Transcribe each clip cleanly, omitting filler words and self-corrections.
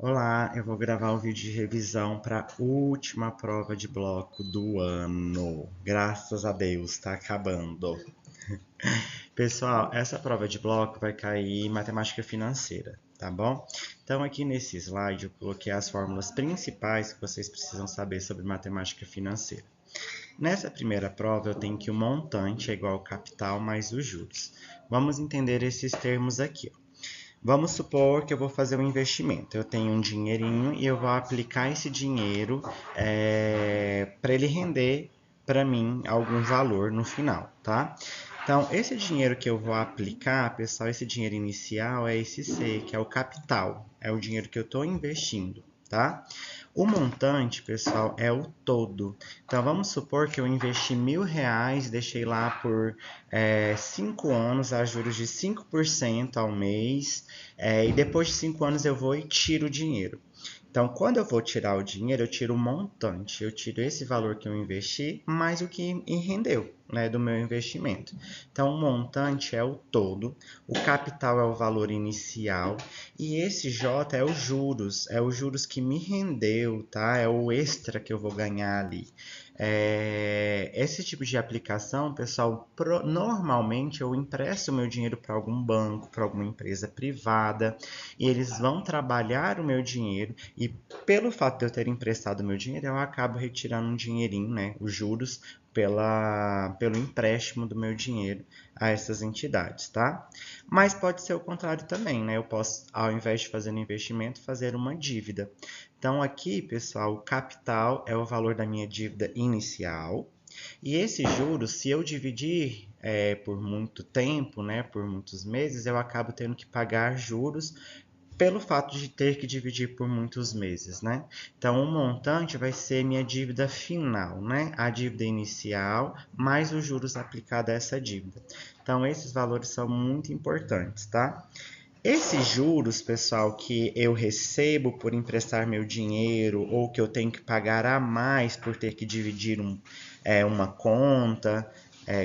Olá, eu vou gravar um vídeo de revisão para a última prova de bloco do ano. Graças a Deus, está acabando. Pessoal, essa prova de bloco vai cair em matemática financeira, tá bom? Então, aqui nesse slide eu coloquei as fórmulas principais que vocês precisam saber sobre matemática financeira. Nessa primeira prova, eu tenho que o montante é igual ao capital mais os juros. Vamos entender esses termos aqui, ó. Vamos supor que eu vou fazer um investimento. Eu tenho um dinheirinho e eu vou aplicar esse dinheiro para ele render para mim algum valor no final, tá? Então, esse dinheiro que eu vou aplicar, pessoal, esse dinheiro inicial é esse C, que é o capital. É o dinheiro que eu estou investindo, tá? O montante, pessoal, é o todo. Então, vamos supor que eu investi R$ 1.000, deixei lá por 5 anos a juros de 5% ao mês, e depois de 5 anos eu vou e tiro o dinheiro. Então, quando eu vou tirar o dinheiro, eu tiro o montante, eu tiro esse valor que eu investi mais o que rendeu, né, do meu investimento. Então, o montante é o todo, o capital é o valor inicial e esse J é os juros que me rendeu, tá? É o extra que eu vou ganhar ali. Esse tipo de aplicação, pessoal, normalmente eu empresto meu dinheiro para algum banco, para alguma empresa privada, e eles vão trabalhar o meu dinheiro, e pelo fato de eu ter emprestado meu dinheiro, eu acabo retirando um dinheirinho, né, os juros, pelo empréstimo do meu dinheiro a essas entidades, tá? Mas pode ser o contrário também, né? Eu posso, ao invés de fazer um investimento, fazer uma dívida. Então, aqui, pessoal, o capital é o valor da minha dívida inicial. E esses juros, se eu dividir por muito tempo, né, por muitos meses, eu acabo tendo que pagar juros pelo fato de ter que dividir por muitos meses, né? Então, o montante vai ser minha dívida final, né? A dívida inicial mais os juros aplicados a essa dívida. Então, esses valores são muito importantes, tá? Esses juros, pessoal, que eu recebo por emprestar meu dinheiro ou que eu tenho que pagar a mais por ter que dividir uma conta,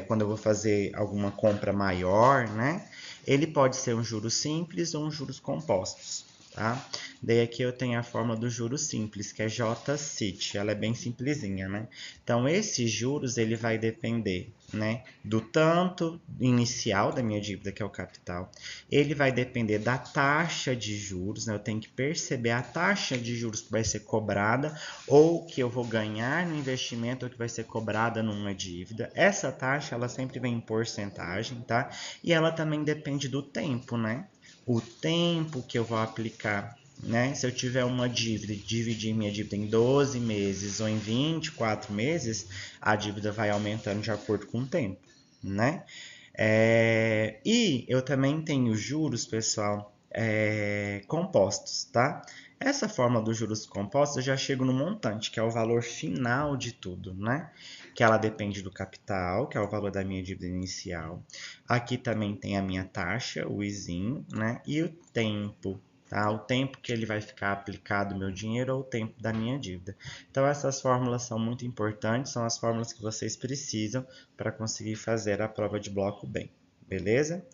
quando eu vou fazer alguma compra maior, né? Ele pode ser um juros simples ou um juros compostos, tá? Daí aqui eu tenho a fórmula do juros simples, que é J-CIT. Ela é bem simplesinha, né? Então, esses juros, ele vai depender, né, do tanto inicial da minha dívida, que é o capital. Ele vai depender da taxa de juros, né? Eu tenho que perceber a taxa de juros que vai ser cobrada ou que eu vou ganhar no investimento ou que vai ser cobrada numa dívida. Essa taxa, ela sempre vem em porcentagem, tá? E ela também depende do tempo, né? O tempo que eu vou aplicar, né? Se eu tiver uma dívida e dividir minha dívida em 12 meses ou em 24 meses, a dívida vai aumentando de acordo com o tempo, né? E eu também tenho juros, pessoal, compostos, tá? Essa forma dos juros compostos eu já chego no montante, que é o valor final de tudo, né? Que ela depende do capital, que é o valor da minha dívida inicial. Aqui também tem a minha taxa, o ISIN, né? E o tempo, tá? O tempo que ele vai ficar aplicado o meu dinheiro ou o tempo da minha dívida. Então, essas fórmulas são muito importantes, são as fórmulas que vocês precisam para conseguir fazer a prova de bloco bem, beleza?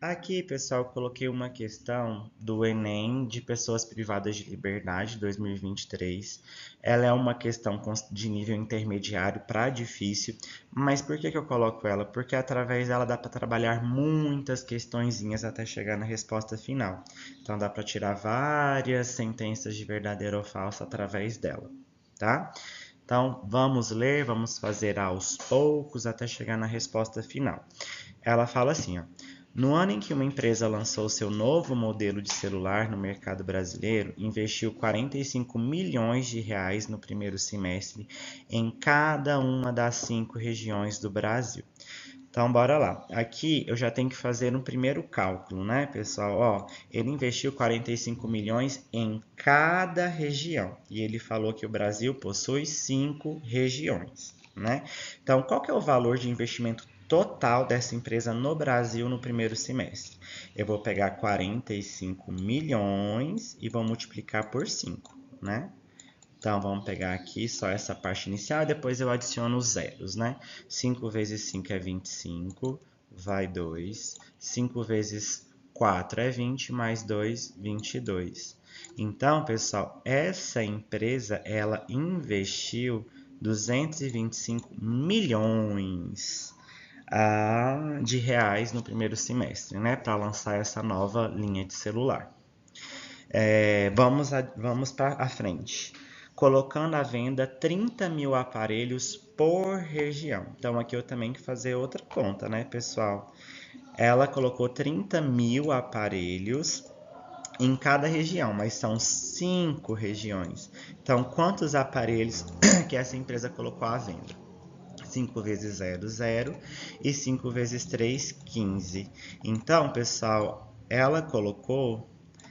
Aqui, pessoal, coloquei uma questão do Enem de Pessoas Privadas de Liberdade 2023. Ela é uma questão de nível intermediário para difícil, mas por que eu coloco ela? Porque através dela dá para trabalhar muitas questõezinhas até chegar na resposta final. Então dá para tirar várias sentenças de verdadeiro ou falso através dela, tá? Então vamos ler, vamos fazer aos poucos até chegar na resposta final. Ela fala assim, ó. No ano em que uma empresa lançou seu novo modelo de celular no mercado brasileiro, investiu 45 milhões de reais no primeiro semestre em cada uma das 5 regiões do Brasil. Então, bora lá. Aqui eu já tenho que fazer um primeiro cálculo, né, pessoal? Ó, ele investiu 45 milhões em cada região. E ele falou que o Brasil possui 5 regiões, né? Então, qual que é o valor de investimento total dessa empresa no Brasil no primeiro semestre? Eu vou pegar 45 milhões e vou multiplicar por 5, né? Então, vamos pegar aqui só essa parte inicial e depois eu adiciono os zeros, né? 5 vezes 5 é 25, vai 2. 5 vezes 4 é 20, mais 2, 22. Então, pessoal, essa empresa, ela investiu 225 milhões de reais no primeiro semestre, né, para lançar essa nova linha de celular. Vamos para a frente. Colocando à venda 30 mil aparelhos por região. Então, aqui eu também tenho que fazer outra conta, né, pessoal? Ela colocou 30 mil aparelhos em cada região, mas são 5 regiões. Então, quantos aparelhos que essa empresa colocou à venda? 5 vezes 0, 0. E 5 vezes 3, 15. Então, pessoal, ela colocou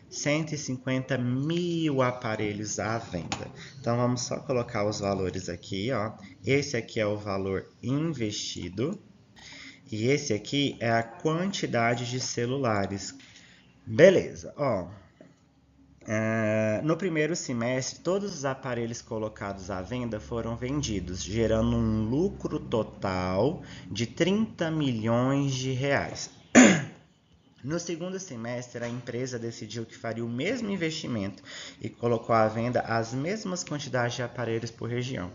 150 mil aparelhos à venda. Então, vamos só colocar os valores aqui, ó. Esse aqui é o valor investido. E esse aqui é a quantidade de celulares. Beleza, ó. No primeiro semestre, todos os aparelhos colocados à venda foram vendidos, gerando um lucro total de 30 milhões de reais. No segundo semestre, a empresa decidiu que faria o mesmo investimento e colocou à venda as mesmas quantidades de aparelhos por região.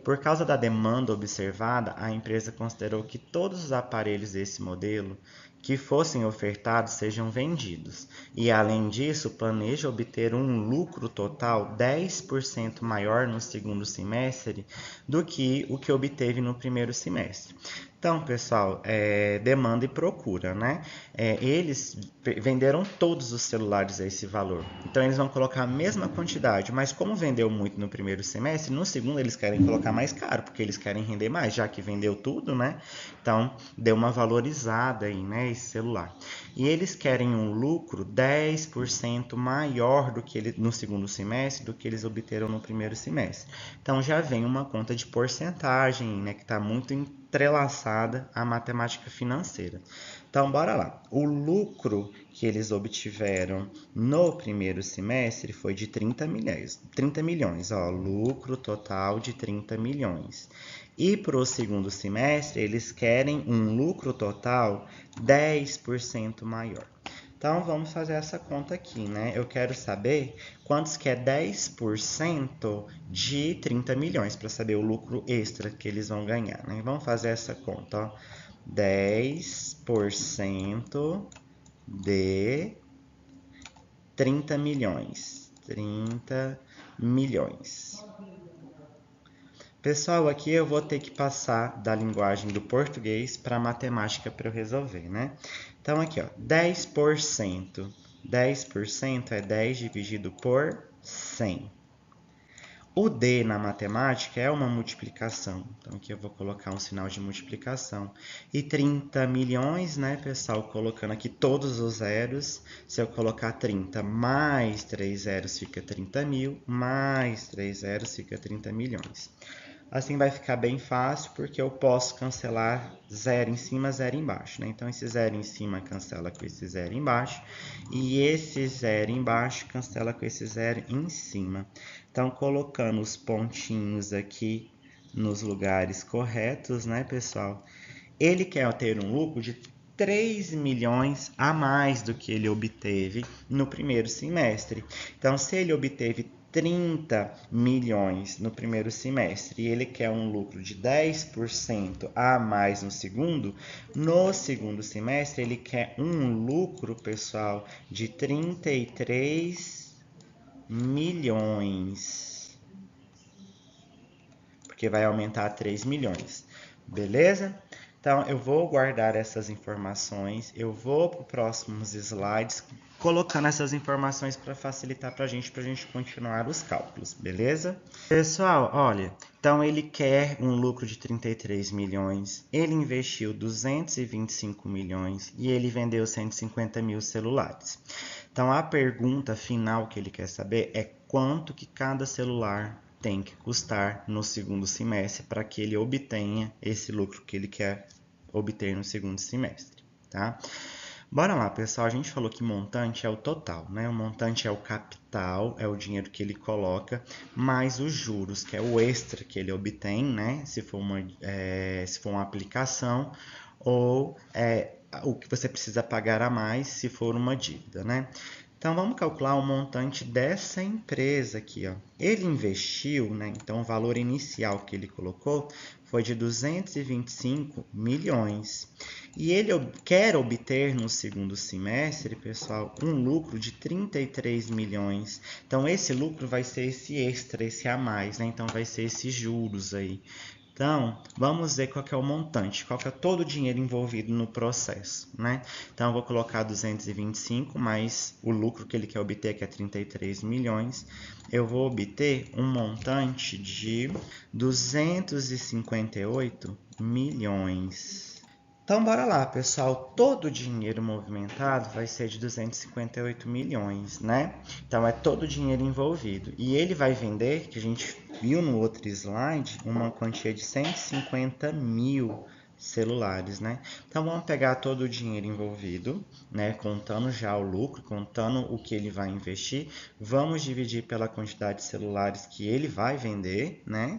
Por causa da demanda observada, a empresa considerou que todos os aparelhos desse modelo que fossem ofertados sejam vendidos. E, além disso, planeja obter um lucro total 10% maior no segundo semestre do que o que obteve no primeiro semestre. Então, pessoal, demanda e procura, né? Eles venderam todos os celulares a esse valor. Então, eles vão colocar a mesma quantidade, mas como vendeu muito no primeiro semestre, no segundo eles querem colocar mais caro, porque eles querem render mais, já que vendeu tudo, né? Então, deu uma valorizada aí, né, esse celular. E eles querem um lucro 10% maior do que no segundo semestre do que eles obteram no primeiro semestre. Então, já vem uma conta de porcentagem, né, que está muito entrelaçada à matemática financeira. Então, bora lá. O lucro que eles obtiveram no primeiro semestre foi de 30 milhões. 30 milhões, ó, lucro total de 30 milhões. E para o segundo semestre, eles querem um lucro total 10% maior. Então, vamos fazer essa conta aqui, né? Eu quero saber quantos que é 10% de 30 milhões, para saber o lucro extra que eles vão ganhar, né? Vamos fazer essa conta, ó. 10% de 30 milhões. 30 milhões. Pessoal, aqui eu vou ter que passar da linguagem do português para a matemática para eu resolver, né? Então, aqui, ó, 10%. 10% é 10 dividido por 100. O D na matemática é uma multiplicação. Então, aqui eu vou colocar um sinal de multiplicação. E 30 milhões, né, pessoal? Colocando aqui todos os zeros. Se eu colocar 30 mais 3 zeros, fica 30 mil. Mais 3 zeros, fica 30 milhões. Assim vai ficar bem fácil, porque eu posso cancelar zero em cima, zero embaixo, né? Então, esse zero em cima cancela com esse zero embaixo. E esse zero embaixo cancela com esse zero em cima. Então, colocando os pontinhos aqui nos lugares corretos, né, pessoal? Ele quer ter um lucro de 3 milhões a mais do que ele obteve no primeiro semestre. Então, se ele obteve 30 milhões no primeiro semestre e ele quer um lucro de 10% a mais no segundo semestre ele quer um lucro, pessoal, de 33 milhões. Porque vai aumentar a 3 milhões. Beleza? Então, eu vou guardar essas informações, eu vou para os próximos slides, colocando essas informações para facilitar para a gente continuar os cálculos, beleza? Pessoal, olha, então ele quer um lucro de 33 milhões, ele investiu 225 milhões e ele vendeu 150 mil celulares. Então, a pergunta final que ele quer saber é quanto que cada celular tem que custar no segundo semestre para que ele obtenha esse lucro que ele quer obter no segundo semestre, tá? Bora lá, pessoal. A gente falou que montante é o total, né? O montante é o capital, é o dinheiro que ele coloca, mais os juros, que é o extra que ele obtém, né? Se for uma aplicação ou o que você precisa pagar a mais se for uma dívida, né? Então, vamos calcular o montante dessa empresa aqui, ó. Ele investiu, né? Então, o valor inicial que ele colocou foi de 225 milhões. E ele quer obter no segundo semestre, pessoal, um lucro de 33 milhões. Então, esse lucro vai ser esse extra, esse a mais, né? Então, vai ser esses juros aí. Então, vamos ver qual que é o montante, qual que é todo o dinheiro envolvido no processo, né? Então, eu vou colocar 225 mais o lucro que ele quer obter, que é 33 milhões. Eu vou obter um montante de 258 milhões. Então, bora lá, pessoal. Todo o dinheiro movimentado vai ser de 258 milhões, né? Então, é todo o dinheiro envolvido. E ele vai vender, que a gente viu no outro slide, uma quantia de 150 mil celulares, né? Então, vamos pegar todo o dinheiro envolvido, né? Contando já o lucro, contando o que ele vai investir. Vamos dividir pela quantidade de celulares que ele vai vender, né?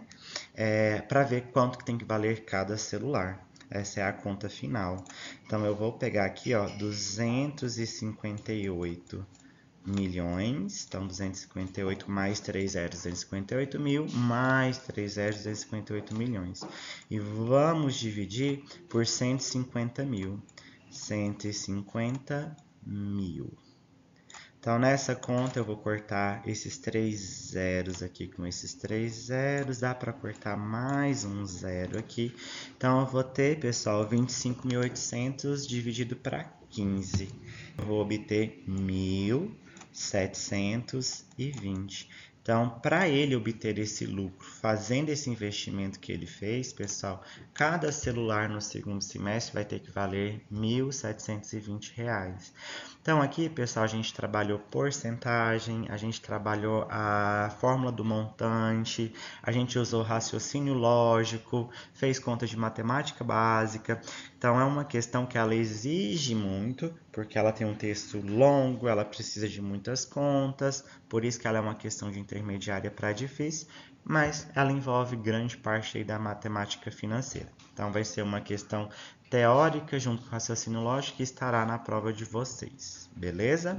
Para ver quanto que tem que valer cada celular. Essa é a conta final. Então, eu vou pegar aqui, ó, 258 milhões. Então, 258 mais 3 zeros, 258 mil, mais 3 zeros, 258 milhões. E vamos dividir por 150 mil. 150 mil. Então, nessa conta, eu vou cortar esses 3 zeros aqui com esses 3 zeros. Dá para cortar mais um zero aqui. Então, eu vou ter, pessoal, 25.800 dividido para 15. Eu vou obter 1.720. Então, para ele obter esse lucro, fazendo esse investimento que ele fez, pessoal, cada celular no segundo semestre vai ter que valer R$ 1.720. Então, aqui, pessoal, a gente trabalhou porcentagem, a gente trabalhou a fórmula do montante, a gente usou raciocínio lógico, fez conta de matemática básica. Então, é uma questão que ela exige muito, porque ela tem um texto longo, ela precisa de muitas contas, por isso que ela é uma questão de intermediária para difícil, mas ela envolve grande parte aí da matemática financeira. Então, vai ser uma questão teórica junto com raciocínio lógico que estará na prova de vocês, beleza?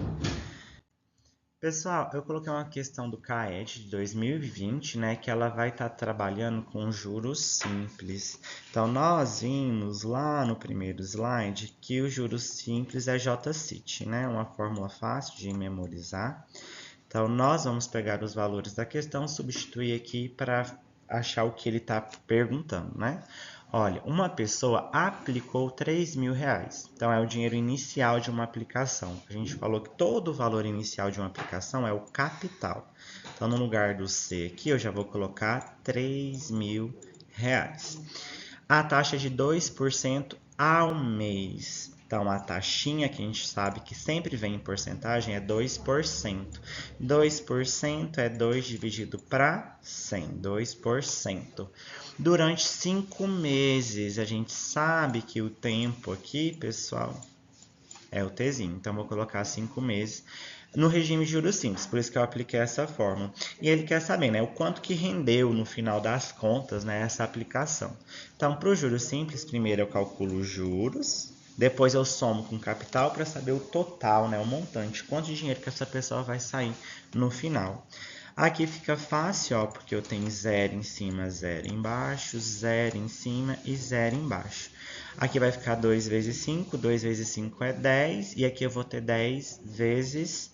Pessoal, eu coloquei uma questão do CAET de 2020, né, que ela vai estar trabalhando com juros simples. Então, nós vimos lá no primeiro slide que o juros simples é J-CIT, né, uma fórmula fácil de memorizar. Então, nós vamos pegar os valores da questão, substituir aqui para achar o que ele está perguntando, né? Olha, uma pessoa aplicou 3 mil reais. Então, é o dinheiro inicial de uma aplicação. A gente falou que todo o valor inicial de uma aplicação é o capital. Então, no lugar do C aqui, eu já vou colocar 3 mil reais. A taxa de 2% ao mês. Então, a taxinha que a gente sabe que sempre vem em porcentagem é 2%. 2% é 2 dividido para 100, 2%. Durante 5 meses, a gente sabe que o tempo aqui, pessoal, é o Tzinho. Então, vou colocar 5 meses no regime de juros simples, por isso que eu apliquei essa fórmula. E ele quer saber, né, o quanto que rendeu no final das contas, né, essa aplicação. Então, para o juros simples, primeiro eu calculo os juros, depois eu somo com capital para saber o total, né, o montante, quanto de dinheiro que essa pessoa vai sair no final. Aqui fica fácil, ó, porque eu tenho zero em cima, zero embaixo, zero em cima e zero embaixo. Aqui vai ficar 2 vezes 5, 2 vezes 5 é 10, e aqui eu vou ter 10 vezes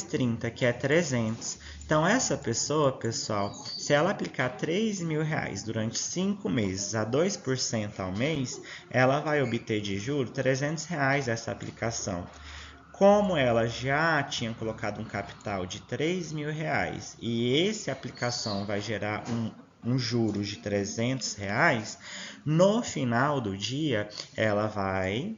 30, que é 300. Então, essa pessoa, pessoal, se ela aplicar 3 mil reais durante 5 meses a 2% ao mês, ela vai obter de juros 300 reais essa aplicação. Como ela já tinha colocado um capital de 3 mil reais e essa aplicação vai gerar um juros de 300 reais, no final do dia ela vai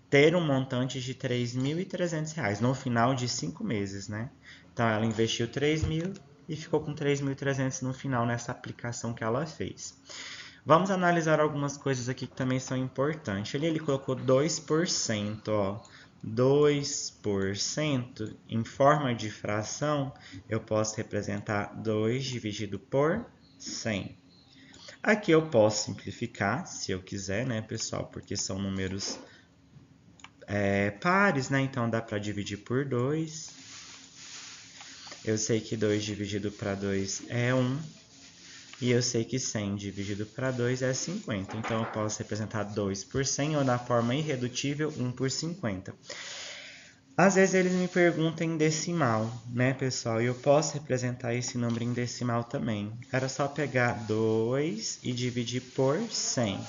ter um montante de 3.300 reais no final de 5 meses, né? Então ela investiu 3 mil e ficou com 3.300 no final nessa aplicação que ela fez. Vamos analisar algumas coisas aqui que também são importantes. Ele colocou 2%, ó. 2% em forma de fração, eu posso representar 2 dividido por 100. Aqui eu posso simplificar, se eu quiser, né, pessoal? Porque são números pares, né? Então dá para dividir por 2. Eu sei que 2 dividido para 2 é 1. E eu sei que 100 dividido para 2 é 50. Então eu posso representar 2 por 100 ou na forma irredutível 1 por 50. Às vezes eles me perguntam em decimal, né, pessoal? E eu posso representar esse número em decimal também. Era só pegar 2 e dividir por 100.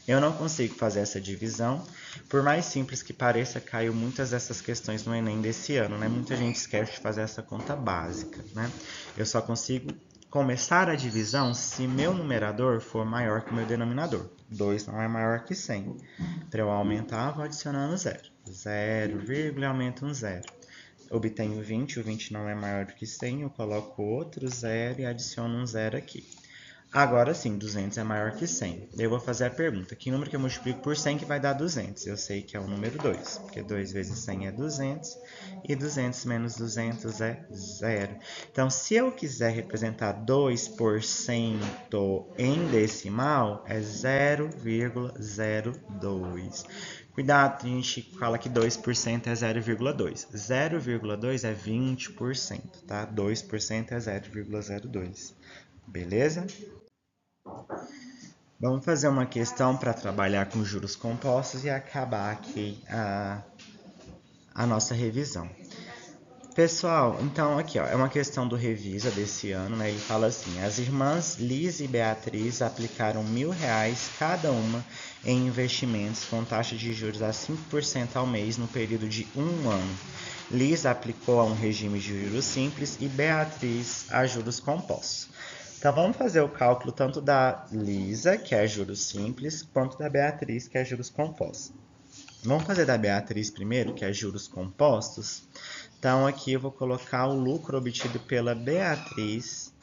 Eu não consigo fazer essa divisão. Por mais simples que pareça, caiu muitas dessas questões no Enem desse ano, né? Muita gente esquece de fazer essa conta básica, né? Eu só consigo começar a divisão se meu numerador for maior que o meu denominador. 2 não é maior que 100. Para eu aumentar, vou adicionando 0. 0, e aumento um 0. Obtenho 20, o 20 não é maior do que 100, eu coloco outro 0 e adiciono um 0 aqui. Agora sim, 200 é maior que 100. Eu vou fazer a pergunta, que número que eu multiplico por 100 que vai dar 200? Eu sei que é o número 2, porque 2 vezes 100 é 200, e 200 menos 200 é 0. Então, se eu quiser representar 2% em decimal, é 0,02. Cuidado, a gente fala que 2% é 0,2. 0,2 é 20%, tá? 2% é 0,02. Beleza? Vamos fazer uma questão para trabalhar com juros compostos e acabar aqui a nossa revisão. Pessoal, então aqui ó, é uma questão do Revisa desse ano, né? Ele fala assim: as irmãs Liz e Beatriz aplicaram R$1.000 cada uma em investimentos com taxa de juros a 5% ao mês no período de um ano. Liz aplicou a um regime de juros simples e Beatriz a juros compostos. Então vamos fazer o cálculo tanto da Lisa, que é juros simples, quanto da Beatriz, que é juros compostos. Vamos fazer da Beatriz primeiro, que é juros compostos. Então aqui eu vou colocar o lucro obtido pela Beatriz,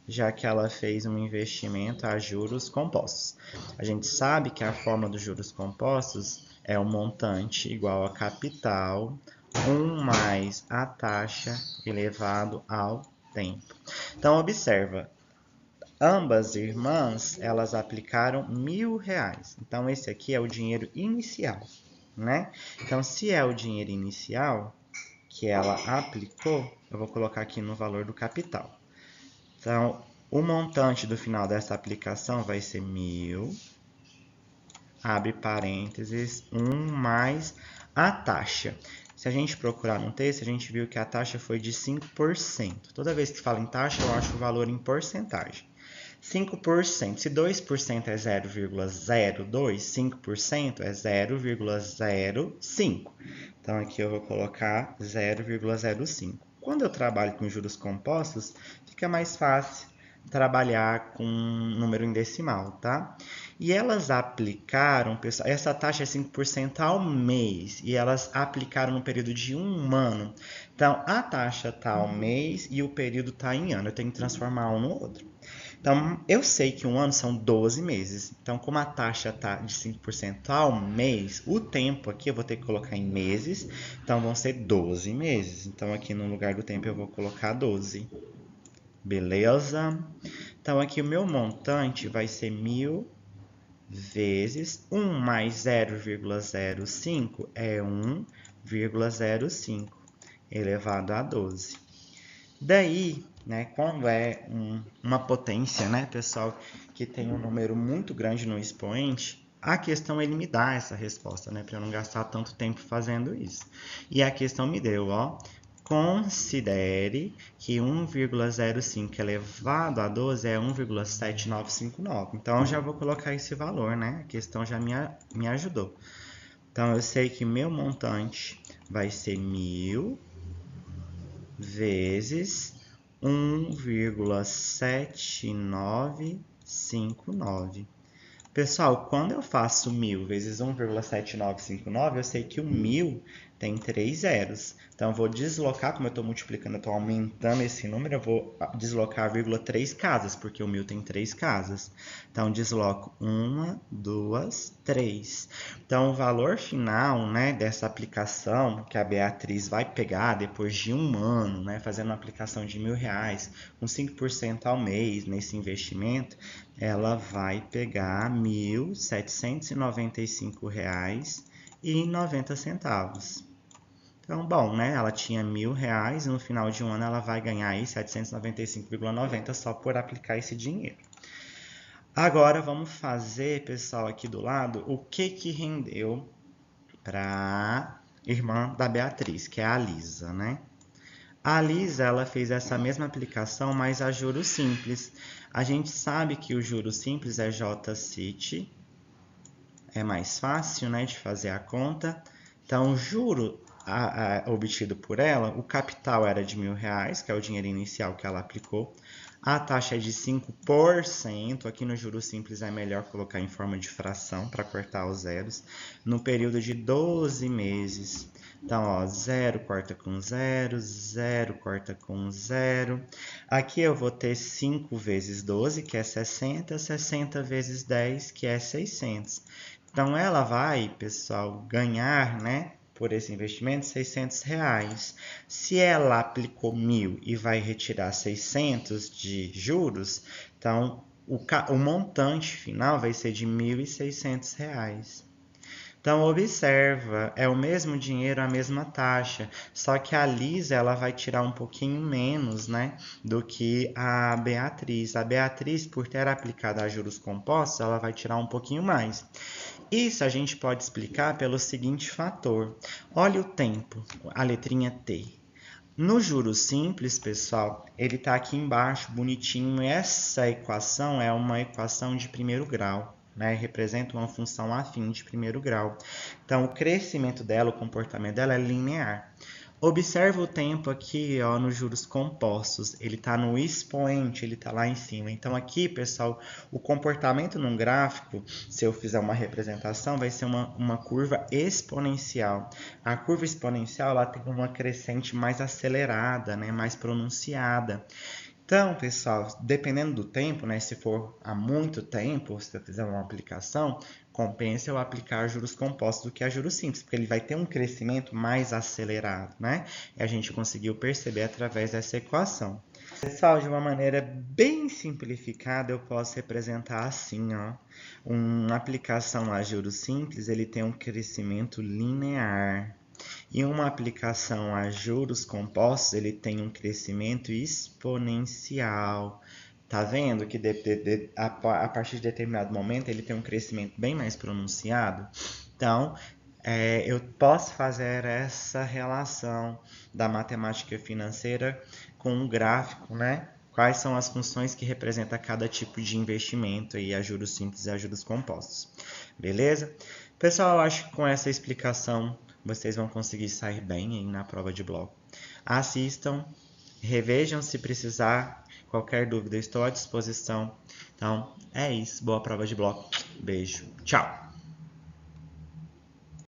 já que ela fez um investimento a juros compostos. A gente sabe que a forma dos juros compostos é o montante igual a capital, 1 mais a taxa elevado ao tempo. Então observa, ambas irmãs, elas aplicaram R$1.000. Então, esse aqui é o dinheiro inicial, né? Então, se é o dinheiro inicial que ela aplicou, eu vou colocar aqui no valor do capital. Então, o montante do final dessa aplicação vai ser 1.000, abre parênteses, 1 mais a taxa. Se a gente procurar no texto, a gente viu que a taxa foi de 5%. Toda vez que fala em taxa, eu acho o valor em porcentagem. 5%. Se 2% é 0,02, 5% é 0,05. Então, aqui eu vou colocar 0,05. Quando eu trabalho com juros compostos, fica mais fácil trabalhar com um número em decimal, tá? E elas aplicaram, pessoal, essa taxa é 5% ao mês, e elas aplicaram no período de um ano. Então, a taxa está ao mês e o período está em ano. Eu tenho que transformar um no outro. Então, eu sei que um ano são 12 meses. Então, como a taxa está de 5% ao mês, o tempo aqui eu vou ter que colocar em meses. Então, vão ser 12 meses. Então, aqui no lugar do tempo eu vou colocar 12. Beleza? Então, aqui o meu montante vai ser 1.000 vezes 1 mais 0,05 é 1,05 elevado a 12. Daí, né, quando é uma potência, né, pessoal, que tem um número muito grande no expoente, a questão ele me dá essa resposta, né, para eu não gastar tanto tempo fazendo isso. E a questão me deu, ó, considere que 1,05 elevado a 12 é 1,7959. Então, eu já vou colocar esse valor, né, a questão já me ajudou. Então, eu sei que meu montante vai ser 1.000 vezes 1,7959. Pessoal, quando eu faço 1.000 vezes 1,7959, eu sei que o 1.000 tem 3 zeros. Então, eu vou deslocar, como eu estou multiplicando, eu estou aumentando esse número, eu vou deslocar a vírgula 3 casas, porque o 1000 tem 3 casas. Então, desloco 1, 2, 3. Então, o valor final, né, dessa aplicação que a Beatriz vai pegar depois de um ano, né, fazendo uma aplicação de R$1.000, com 5% ao mês nesse investimento, ela vai pegar R$ 1.795,90. Então, bom, né? Ela tinha R$1.000 e no final de um ano ela vai ganhar aí 795,90 só por aplicar esse dinheiro. Agora vamos fazer, pessoal, aqui do lado, o que rendeu para irmã da Beatriz, que é a Lisa, né? A Lisa, ela fez essa mesma aplicação, mas a juros simples. A gente sabe que o juros simples é J-Cit, é mais fácil, né, de fazer a conta. Então, o juro obtido por ela, o capital era de R$1.000, que é o dinheiro inicial que ela aplicou. A taxa é de 5%. Aqui no juros simples é melhor colocar em forma de fração para cortar os zeros. No período de 12 meses. Então, ó, 0 corta com 0, 0 corta com 0. Aqui eu vou ter 5 vezes 12, que é 60, 60 vezes 10, que é 600. Então, ela vai, pessoal, ganhar, né, por esse investimento, R$600. Se ela aplicou 1.000 e vai retirar 600 de juros, então o montante final vai ser de R$1.600. Então, observa, é o mesmo dinheiro, a mesma taxa, só que a Lisa ela vai tirar um pouquinho menos, né, do que a Beatriz. A Beatriz, por ter aplicado a juros compostos, ela vai tirar um pouquinho mais. Isso a gente pode explicar pelo seguinte fator. Olha o tempo, a letrinha T. No juros simples, pessoal, ele está aqui embaixo, bonitinho. Essa equação é uma equação de primeiro grau, né? Representa uma função afim de primeiro grau. Então, o crescimento dela, o comportamento dela é linear. Observa o tempo aqui, ó, nos juros compostos. Ele está no expoente, ele está lá em cima. Então, aqui, pessoal, o comportamento num gráfico, se eu fizer uma representação, vai ser uma curva exponencial. A curva exponencial ela tem uma crescente mais acelerada, né, mais pronunciada. Então, pessoal, dependendo do tempo, né, se for há muito tempo, se eu fizer uma aplicação, compensa eu aplicar juros compostos do que a juros simples, porque ele vai ter um crescimento mais acelerado, né? E a gente conseguiu perceber através dessa equação. Pessoal, de uma maneira bem simplificada, eu posso representar assim, ó. Uma aplicação a juros simples, ele tem um crescimento linear. E uma aplicação a juros compostos, ele tem um crescimento exponencial. Tá vendo que a partir de determinado momento ele tem um crescimento bem mais pronunciado? Então, eu posso fazer essa relação da matemática financeira com um gráfico, né? Quais são as funções que representa cada tipo de investimento aí, a juros simples e a juros compostos. Beleza? Pessoal, eu acho que com essa explicação vocês vão conseguir sair bem aí na prova de bloco. Assistam, revejam se precisar. Qualquer dúvida, estou à disposição. Então, é isso. Boa prova de bloco. Beijo. Tchau!